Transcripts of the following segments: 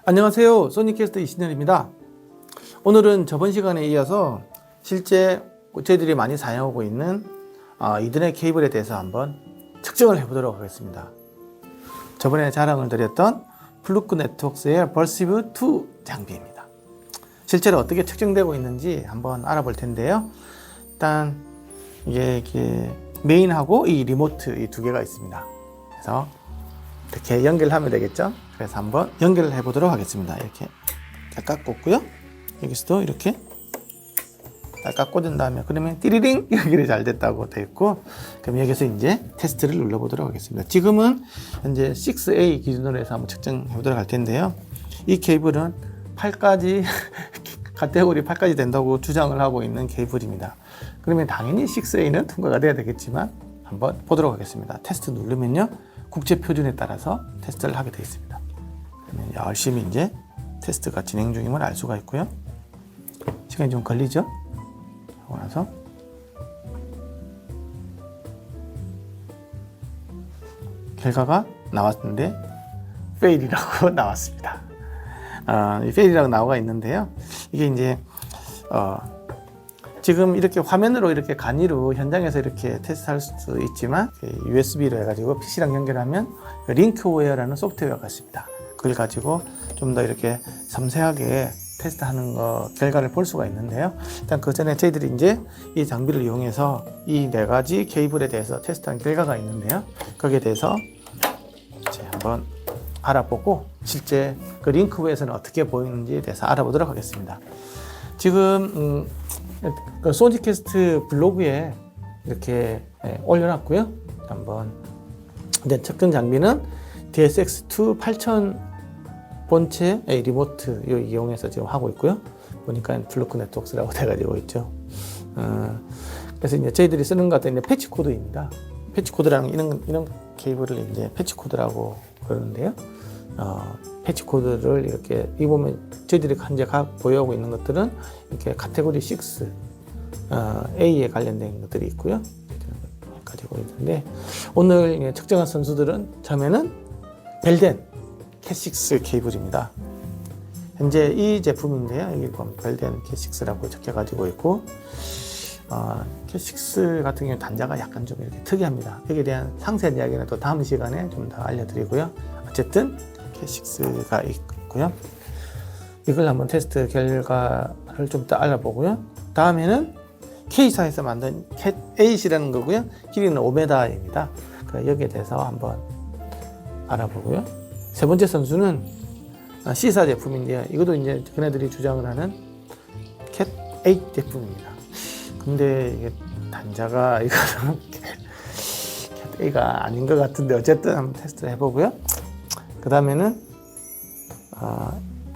안녕하세요. 소니캐스터 이신현입니다. 오늘은 저번 시간에 이어서 실제 저희들이 많이 사용하고 있는 이더넷 케이블에 대해서 한번 측정을 해보도록 하겠습니다. 저번에 자랑을 드렸던 플루크 네트워크스의 벌시브 2 장비입니다. 실제로 어떻게 측정되고 있는지 한번 알아볼 텐데요. 일단 이게 메인하고 이 리모트 이 두 개가 있습니다. 그래서 이렇게 연결하면 되겠죠. 그래서 한번 연결을 해 보도록 하겠습니다. 이렇게 딱 꽂고요. 여기서도 이렇게 딱 꽂은 다음에 그러면 띠리링 연결이 잘 됐다고 되어 있고, 그럼 여기서 이제 테스트를 눌러 보도록 하겠습니다. 지금은 현재 6A 기준으로 해서 한번 측정해 보도록 할 텐데요. 이 케이블은 8까지 카테고리 8까지 된다고 주장을 하고 있는 케이블입니다. 그러면 당연히 6A는 통과가 돼야 되겠지만 한번 보도록 하겠습니다. 테스트 누르면요, 국제 표준에 따라서 테스트를 하게 되어 있습니다. 그러면 열심히 이제 테스트가 진행 중임을 알 수가 있고요. 시간이 좀 걸리죠? 하고 나서 결과가 나왔는데 fail이라고 나왔습니다. 이 fail이라고 나와 있는데요. 이게 이제 지금 이렇게 화면으로 이렇게 간이로 현장에서 이렇게 테스트할 수 있지만 USB로 해가지고 PC랑 연결하면 링크웨어라는 소프트웨어가 있습니다. 그걸 가지고 좀 더 이렇게 섬세하게 테스트하는 결과를 볼 수가 있는데요. 일단 그 전에 저희들이 이제 이 장비를 이용해서 이 네 가지 케이블에 대해서 테스트한 결과가 있는데요. 거기에 대해서 이제 한번 알아보고 실제 그 링크웨어에서는 어떻게 보이는지에 대해서 알아보도록 하겠습니다. 지금 그 소니캐스트 블로그에 이렇게 올려놨고요. 한번 이제 측정 장비는 DSX2 8000 본체 리모트 이용해서 지금 하고 있고요. 보니까 플루크 네트워크스라고 돼가지고 있죠. 그래서 이제 저희들이 쓰는 것 같은 패치 코드입니다. 패치 코드라는 이런 케이블을 이제 패치 코드라고 그러는데요. 패치 코드를 이렇게 이 보면 저희들이 현재 보유하고 있는 것들은 이렇게 카테고리 6 A에 관련된 것들이 있고요. 가지고 있는데 오늘 측정한 선수들은 처음에는 벨덴 캣6 케이블입니다. 현재 이 제품인데요. 여기 보면 벨덴 캣6라고 적혀가지고 있고, 캣6 같은 경우 단자가 약간 좀 이렇게 특이합니다. 여기에 대한 상세한 이야기는 또 다음 시간에 좀 더 알려드리고요. 어쨌든 캣6가 있고요. 이걸 한번 테스트 결과를 좀 더 알아보고요. 다음에는 K사에서 만든 캣8이라는 거고요. 길이는 5m입니다. 여기에 대해서 한번 알아보고요. 세 번째 선수는 C사 제품인데요. 이것도 이제 그네들이 주장을 하는 캣8 제품입니다. 근데 이게 단자가 이거는 캣8가 아닌 것 같은데 어쨌든 한번 테스트 해보고요. 그 다음에는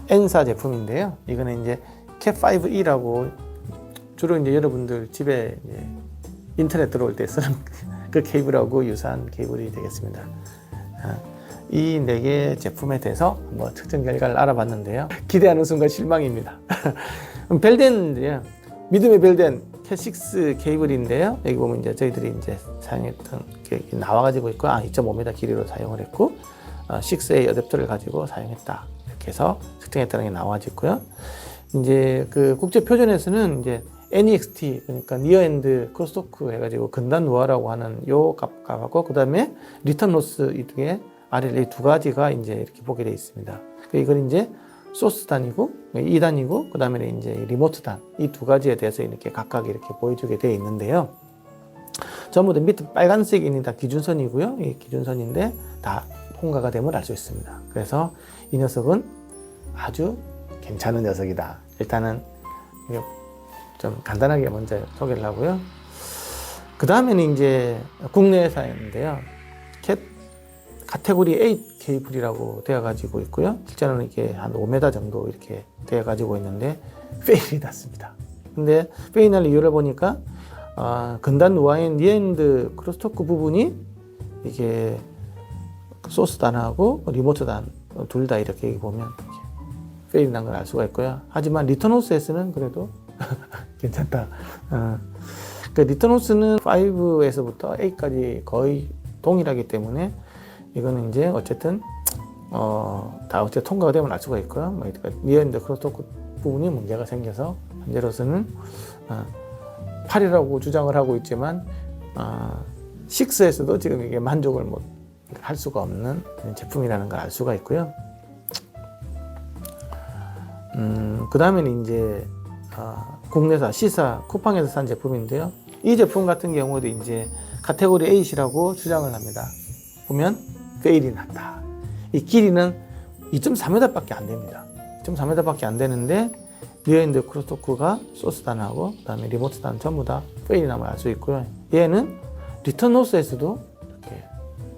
N사 제품인데요. 이거는 이제 캣5E라고 주로 이제 여러분들 집에 이제 인터넷 들어올 때 쓰는 그 케이블하고 유사한 케이블이 되겠습니다. 이 네 개 제품에 대해서 한번 측정 결과를 알아봤는데요. 기대하는 순간 실망입니다. 벨덴인데요. 믿음의 벨덴 캣6 케이블인데요. 여기 보면 이제 저희들이 이제 사용했던 게 나와가지고 있고, 2.5m 길이로 사용을 했고, 6A 어댑터를 가지고 사용했다. 이렇게 해서 측정했다는 게 나와져 있고요. 이제 그 국제 표준에서는 이제 NEXT, 그러니까 니어 엔드 크로스토크 해가지고 근단 노화라고 하는 요 값하고, 그 다음에 리턴 로스 이 중에 RL 이 두 가지가 이제 이렇게 보게 되어 있습니다. 이건 이제 소스 단이고 2단이고, 그 다음에 이제 리모트 단, 이 두 가지에 대해서 이렇게 각각 이렇게 보여주게 되어 있는데요. 전부 다 밑에 빨간색이 다 기준선이고요. 이 기준선인데 다 통과가 되면 알 수 있습니다. 그래서 이 녀석은 아주 괜찮은 녀석이다. 일단은 좀 간단하게 먼저 소개를 하고요. 그 다음에는 이제 국내사인데요. 카테고리 8 케이블이라고 되어 가지고 있고요. 실제로는 이게 한 5m 정도 이렇게 되어 가지고 있는데 페일이 났습니다. 근데 페일 날 이유를 보니까 근단 노화인 니엔드 크로스토크 부분이 이게 소스 단하고 리모트 단 둘 다 이렇게 보면 페일 난 걸 알 수가 있고요. 하지만 리턴호스에서는 그래도 괜찮다. 그 리턴호스는 5에서부터 8까지 거의 동일하기 때문에 이거는 이제 어쨌든 다 어떻게 통과가 되면 알 수가 있고요. 그러니까 니어엔드 크로스토크 부분이 문제가 생겨서 현재로서는 8이라고 주장을 하고 있지만 6에서도 지금 이게 만족을 할 수가 없는 제품이라는 걸 알 수가 있고요. 그 다음에는 이제 국내사 C사 쿠팡에서 산 제품인데요. 이 제품 같은 경우도 이제 카테고리 8이라고 주장을 합니다. 보면 페일이 났다. 이 길이는 2.4m밖에 안 됩니다. 2.4m밖에 안 되는데 니어엔드 크로스토크가 소스단하고 그다음에 리모트단 전부 다 페일이 남을 알 수 있고요. 얘는 리턴 로스에서도 이렇게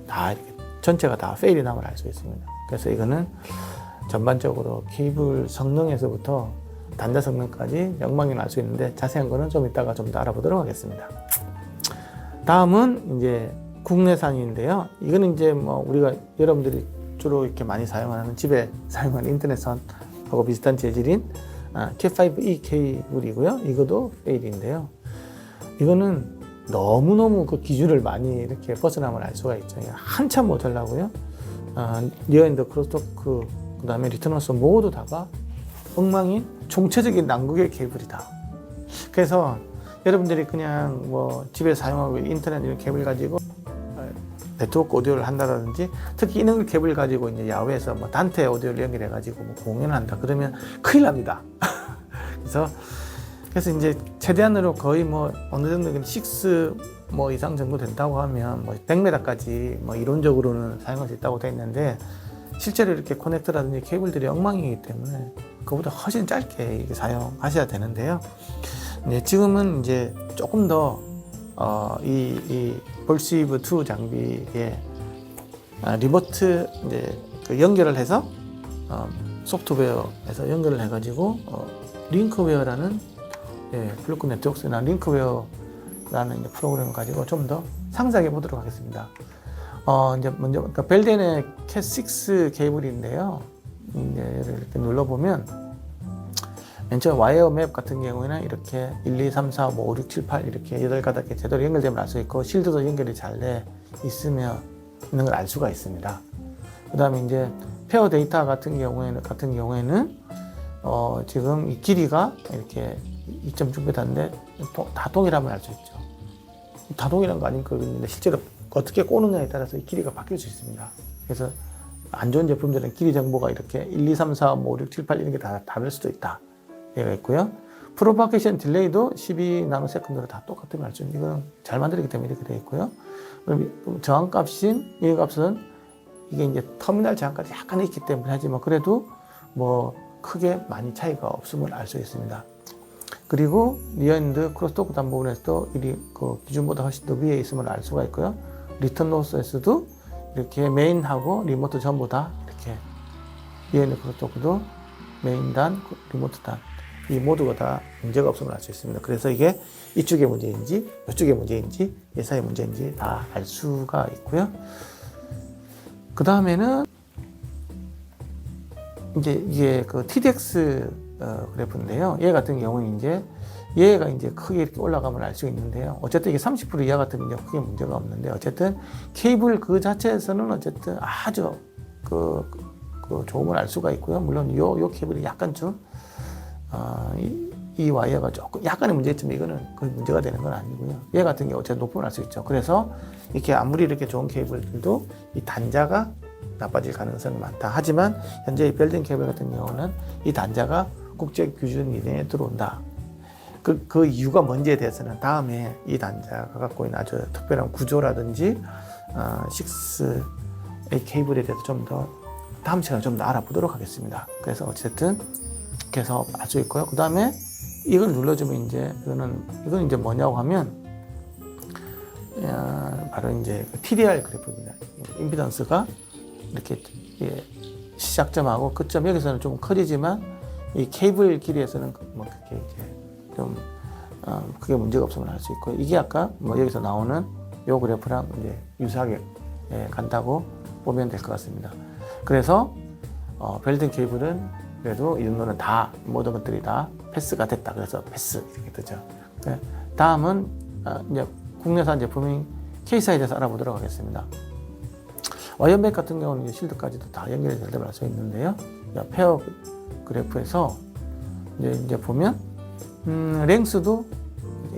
다 이렇게 전체가 다 페일이 남을 알 수 있습니다. 그래서 이거는 전반적으로 케이블 성능에서부터 단자 성능까지 엉망이 날 수 있는데 자세한 거는 좀 이따가 좀 더 알아보도록 하겠습니다. 다음은 이제 국내산인데요. 이거는 이제 우리가 여러분들이 주로 이렇게 많이 사용하는 집에 사용하는 인터넷선하고 비슷한 재질인 K5E 케이블이고요. 이것도 페일인데요. 이거는 너무너무 그 기준을 많이 이렇게 벗어나면 알 수가 있죠. 한참 모자라고요. 니어엔드 크로스토크 그 다음에 리턴로스 모두 다가 엉망인 총체적인 난국의 케이블이다. 그래서 여러분들이 그냥 집에 사용하고 인터넷 이런 케이블 가지고 네트워크 오디오를 한다든지 특히 이런 케이블 가지고 이제 야외에서 단테 오디오를 연결해 가지고 공연을 한다 그러면 큰일 납니다. 그래서 이제 최대한으로 거의 어느 정도 6 이상 정도 된다고 하면 100m까지 이론적으로는 사용할 수 있다고 되어 있는데 실제로 이렇게 커넥터라든지 케이블들이 엉망이기 때문에 그보다 훨씬 짧게 사용하셔야 되는데요. 네, 지금은 이제 조금 더 이 볼시브 2 장비에 리모트 이제 연결을 해서 소프트웨어에서 연결을 해가지고 링크웨어라는 블루크 네트워크스나 링크웨어라는 프로그램을 가지고 좀 더 상세하게 보도록 하겠습니다. 이제 먼저 벨덴의 캣6 케이블인데요. 이제 이렇게 눌러보면 맨 처음 와이어 맵 같은 경우에는 이렇게 1, 2, 3, 4, 5, 6, 7, 8 이렇게 8가닥에 제대로 연결되면 알 수 있고 실드도 연결이 잘 돼 있는 걸 알 수가 있습니다. 그 다음에 이제 페어 데이터 같은 경우에는 지금 이 길이가 이렇게 2.6m인데 다 동일하면 알 수 있죠. 다 동일한 거 아닌 거겠는데 실제로 어떻게 꼬느냐에 따라서 이 길이가 바뀔 수 있습니다. 그래서 안 좋은 제품들은 길이 정보가 이렇게 1, 2, 3, 4, 5, 6, 7, 8 이런 게 다 다를 수도 있다. 얘가 있고요. 프로파게이션 딜레이도 12나노세컨드로 다 똑같으면 알 수 있는 이건 잘 만들기 때문에 이렇게 되어 있고요. 그럼 저항값인 이 값은 이게 이제 터미널 저항값이 약간 있기 때문에 하지만 그래도 크게 많이 차이가 없음을 알 수 있습니다. 그리고 니어엔드 크로스토크 단 부분에서도 그 기준보다 훨씬 더 위에 있음을 알 수가 있고요. 리턴 로스에서도 이렇게 메인하고 리모트 전부 다 이렇게 니어엔드 크로스토크도 메인단, 리모트단 이 모두가 다 문제가 없음을 알 수 있습니다. 그래서 이게 이쪽의 문제인지 이쪽의 문제인지 예사의 문제인지 다 알 수가 있고요. 그 다음에는 이제 이게 그 TDX 그래프인데요. 얘 같은 경우는 얘가 크게 이렇게 올라가면 알 수 있는데요. 어쨌든 이게 30% 이하 같은 게 크게 문제가 없는데 어쨌든 케이블 그 자체에서는 어쨌든 아주 그 좋음을 알 수가 있고요. 물론 요 케이블이 약간 좀 이 와이어가 조금 약간의 문제 있지만 이거는 거의 문제가 되는 건 아니고요. 얘 같은 경우 어쨌든 높으면 알 수 있죠. 그래서 이렇게 아무리 이렇게 좋은 케이블들도 이 단자가 나빠질 가능성이 많다. 하지만 현재 이 벨덴 케이블 같은 경우는 이 단자가 국제 규준 이내에 들어온다. 그 이유가 뭔지에 대해서는 다음에 이 단자가 갖고 있는 아주 특별한 구조라든지 6A 케이블에 대해서 좀 더 다음 시간에 좀 더 알아보도록 하겠습니다. 그래서 어쨌든 계속 알 수 있고요. 그 다음에 이걸 눌러주면 이건 이제 뭐냐고 하면 바로 이제 TDR 그래프입니다. 임피던스가 이렇게 시작점하고 끝점 여기서는 좀 커지지만 이 케이블 길이에서는 그렇게 이제 좀 크게 문제가 없음을 알 수 있고 이게 아까 여기서 나오는 요 그래프랑 이제 유사하게 간다고 보면 될 것 같습니다. 그래서 벨덴 케이블은 그래도 이 정도는 다 모든 것들이 다 패스가 됐다. 그래서 패스 이렇게 뜨죠. 다음은 이제 국내산 제품인 K사에 대해서 알아보도록 하겠습니다. 와이어맥 같은 경우는 이제 실드까지도 다 연결이 잘 되면 알 수 있는데요. 페어 그래프에서 이제 보면 랭스도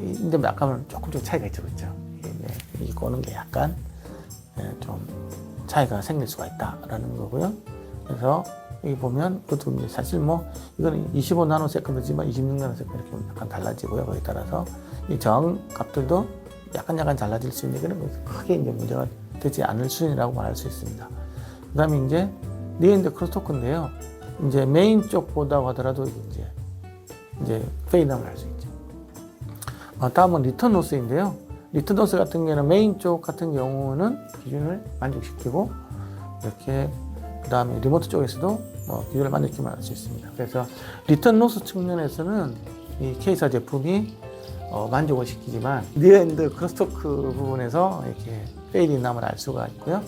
이제 약간 조금 차이가 있죠, 그렇죠? 이 꼬는 게 약간 좀 차이가 생길 수가 있다라는 거고요. 그래서 여기 보면 그것도 이제 사실 뭐 이거는 25 나노세컨드지만 26 나노세컨드 이렇게 약간 달라지고요. 거기에 따라서 이 저항 값들도 약간 달라질 수 있는 그런 크게 이제 문제가 되지 않을 수준이라고 말할 수 있습니다. 그다음에 이제 니어엔드 크로스토크인데요. 이제 메인 쪽 보다고 하더라도 이제 페이드아웃을 할 수 있죠. 다음은 리턴 로스인데요. 리턴 로스 같은 경우는 메인 쪽 같은 경우는 기준을 만족시키고 이렇게 그다음에 리모트 쪽에서도 기준을 만족시키면 할 수 있습니다. 그래서 리턴 로스 측면에서는 이 K사 제품이 만족을 시키지만 니어엔드 크로스토크 부분에서 이렇게 페이드인함을 알 수가 있고요.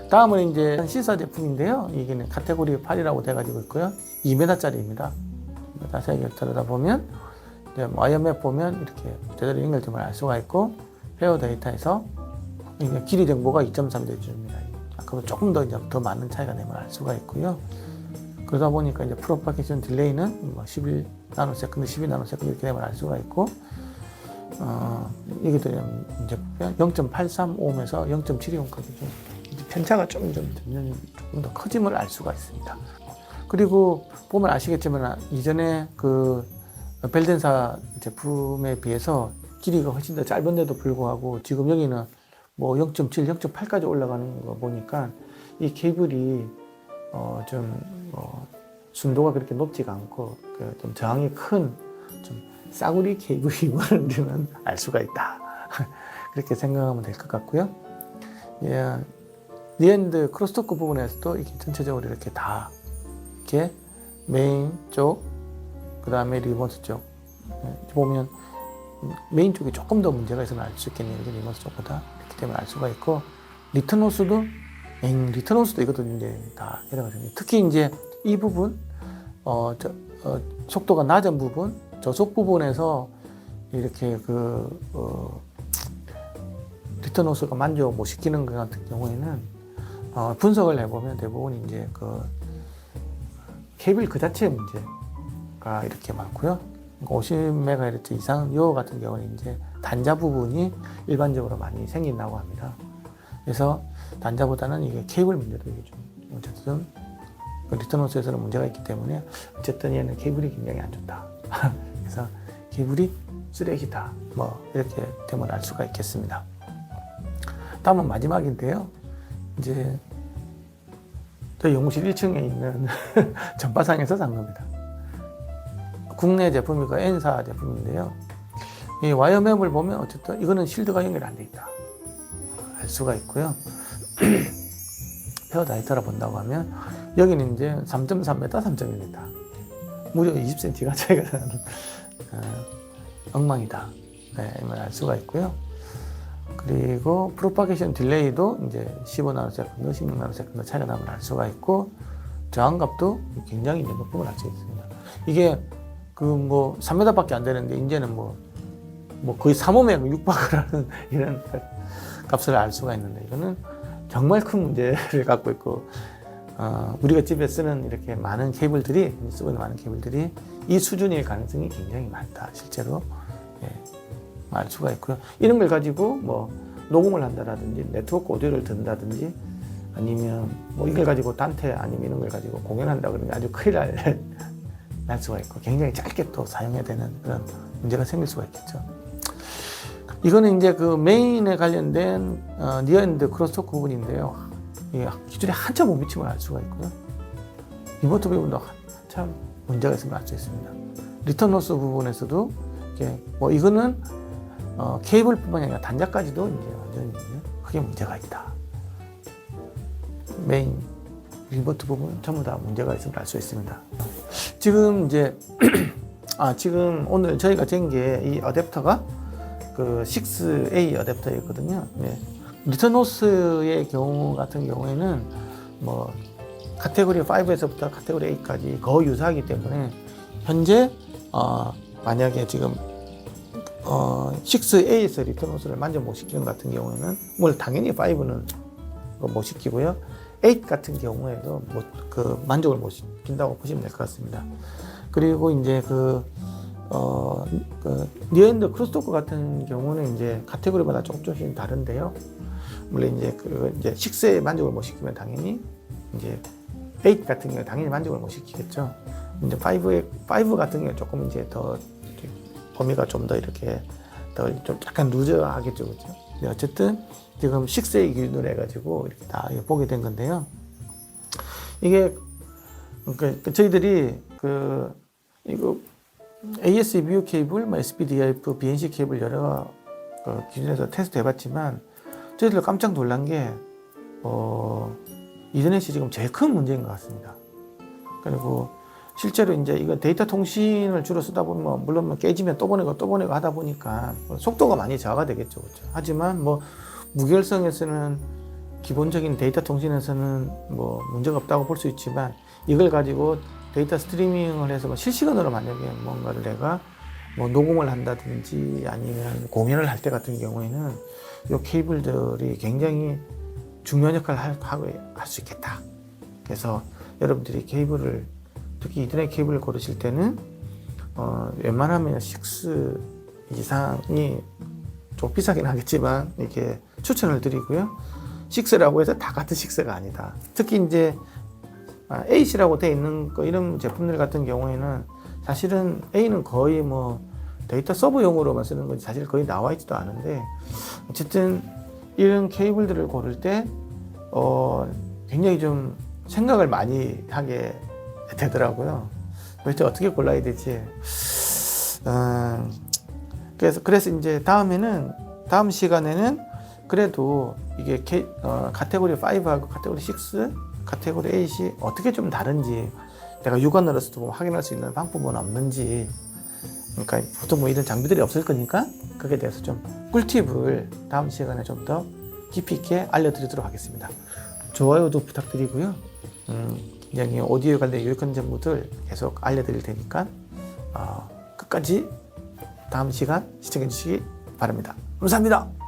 다음은 이제 C사 제품인데요. 이게 카테고리 8이라고 돼가지고 있고요. 2m짜리입니다. 자세하게 들여다보면 와이어맵 보면 이렇게 제대로 연결됨을 알 수가 있고 페어 데이터에서 길이 정보가 2.3대 기준입니다. 아까보다 조금 더 많은 차이가 되면 알 수가 있고요. 그러다 보니까 이제 프로파게이션 딜레이는 11 나노세컨드, 12 나노세컨드 이렇게 되면 알 수가 있고 이게 이제 0.835옴에서 0.72옴까지 좀 편차가 조금 더 커짐을 알 수가 있습니다. 그리고 보면 아시겠지만 이전에 그 벨덴사 제품에 비해서 길이가 훨씬 더 짧은데도 불구하고 지금 여기는 뭐 0.7, 0.8까지 올라가는 거 보니까 이 케이블이 순도가 그렇게 높지가 않고 좀 저항이 큰 좀 싸구리 케이블이라는 알 수가 있다. 그렇게 생각하면 될 것 같고요. 니엔드 크로스토크 부분에서도 이렇게 전체적으로 이렇게 다 이렇게 메인 쪽, 그 다음에 리모트 쪽 보면 메인 쪽이 조금 더 문제가 있으면 알 수 있겠네요. 리모트 쪽보다 이렇기 때문에 알 수가 있고 리턴 호스도 이것도 이제 다 해당하죠. 특히 이제 이 부분 속도가 낮은 부분 저속 부분에서 이렇게 리턴 호스가 만족 못 시키는 것 같은 경우에는 분석을 해보면 대부분 이제 케이블 그 자체의 문제가 이렇게 많고요. 50MHz 이상 요 같은 경우는 이제 단자 부분이 일반적으로 많이 생긴다고 합니다. 그래서 단자보다는 이게 케이블 문제도 이게 좀 어쨌든 리턴 호스에서는 문제가 있기 때문에 어쨌든 얘는 케이블이 굉장히 안 좋다. 그래서 케이블이 쓰레기다. 뭐 이렇게 되면 알 수가 있겠습니다. 다음은 마지막인데요. 이제 저희 연구실 1층에 있는 전파상에서 산 겁니다. 국내 제품이고 N사 제품인데요. 이 와이어맵을 보면 어쨌든 이거는 실드가 연결이 안 돼 있다. 알 수가 있고요. 페어 다이터라 본다고 하면 여기는 이제 3.3m, 3.1m. 무려 20cm가 차이가 나는 엉망이다. 네, 이걸 알 수가 있고요. 그리고 프로파게이션 딜레이도 이제 15 나노세컨드, 16 나노세컨드 차이가 나면 알 수가 있고 저항값도 굉장히 높음을 알 수 있습니다. 이게 3m밖에 안 되는데 이제는 뭐 거의 3옴에 육박을 하는 이런 값을 알 수가 있는데 이거는 정말 큰 문제를 갖고 있고 우리가 집에 쓰는 이렇게 많은 케이블들이 쓰고 있는 많은 케이블들이 이 수준일 가능성이 굉장히 많다. 실제로 알 수가 있고요. 이런 걸 가지고 뭐 녹음을 한다든지 네트워크 오디오를 듣는다든지 아니면 뭐 이걸 가지고 단테 아니면 이런 걸 가지고 공연한다 그러면 아주 큰일 날 수가 있고 굉장히 짧게 또 사용해야 되는 그런 문제가 생길 수가 있겠죠. 이거는 이제 그 메인에 관련된 니어엔드 크로스토크 부분인데요. 기준에 한참 못 미침을 알 수가 있고요. 리모트 부분도 한참 문제가 있으면 알 수 있습니다. 리턴 로스 부분에서도 뭐 이거는 케이블뿐만 아니라 단자까지도 이제 완전히 크게 문제가 있다. 메인 리모트 부분 전부 다 문제가 있음을 알 수 있습니다. 지금 이제 지금 오늘 저희가 잰 게 이 어댑터가 그 6A 어댑터였거든요. 네. 리턴 호스의 경우 같은 경우에는 뭐 카테고리 5에서부터 카테고리 8까지 거의 유사하기 때문에 현재 만약에 지금 6A에서 리턴 호스를 만족 못 시키는 같은 경우에는 뭘 당연히 5는 못 시키고요. 8 같은 경우에도 그 만족을 못 시킨다고 보시면 될 것 같습니다. 그리고 이제 그 니어엔드 크로스토크 같은 경우는 이제 카테고리마다 조금씩 다른데요. 물론 이제 이제 6에 만족을 못 시키면 당연히 이제 8 같은 경우에 당연히 만족을 못 시키겠죠. 이제 5 같은 경우에 조금 이제 더 범위가 좀 더 이렇게 더 좀 약간 루저하겠죠, 그렇죠? 어쨌든 지금 6의 기준으로 해가지고 이렇게 다 보게 된 건데요. 이게 저희들이 이거 AS BU 케이블, SPDIF, BNC 케이블 여러 기준에서 테스트 해봤지만 저희들 깜짝 놀란 게 이더넷이 지금 제일 큰 문제인 것 같습니다. 그리고 실제로 이제 이거 데이터 통신을 주로 쓰다 보면 물론 뭐 깨지면 또 보내고 하다 보니까 속도가 많이 저하가 되겠죠, 그렇죠? 하지만 뭐 무결성에서는 기본적인 데이터 통신에서는 뭐 문제가 없다고 볼 수 있지만 이걸 가지고 데이터 스트리밍을 해서 뭐 실시간으로 만약에 뭔가를 내가 뭐 녹음을 한다든지 아니면 공연을 할 때 같은 경우에는 이 케이블들이 굉장히 중요한 역할을 할 수 있겠다. 그래서 여러분들이 케이블을 특히 이더넷 케이블을 고르실 때는 웬만하면 6 이상이 좀 비싸긴 하겠지만 이렇게 추천을 드리고요. 6라고 해서 다 같은 6가 아니다. 특히 이제 8이라고 되어 있는 이런 제품들 같은 경우에는 사실은 A는 거의 뭐 데이터 서버용으로만 쓰는 건지 사실 거의 나와 있지도 않은데 어쨌든 이런 케이블들을 고를 때 굉장히 좀 생각을 많이 하게 되더라고요. 도대체 어떻게 골라야 되지? 그래서 이제 다음 시간에는 그래도 이게 카테고리 5하고 카테고리 6, 카테고리 8이 어떻게 좀 다른지 내가 육안으로서도 확인할 수 있는 방법은 없는지, 그러니까 보통 뭐 이런 장비들이 없을 거니까 그에 대해서 좀 꿀팁을 다음 시간에 좀 더 깊이 있게 알려드리도록 하겠습니다. 좋아요도 부탁드리고요. 굉장히 오디오에 관련 유익한 정보들 계속 알려드릴 테니까 끝까지 다음 시간 시청해 주시기 바랍니다. 감사합니다.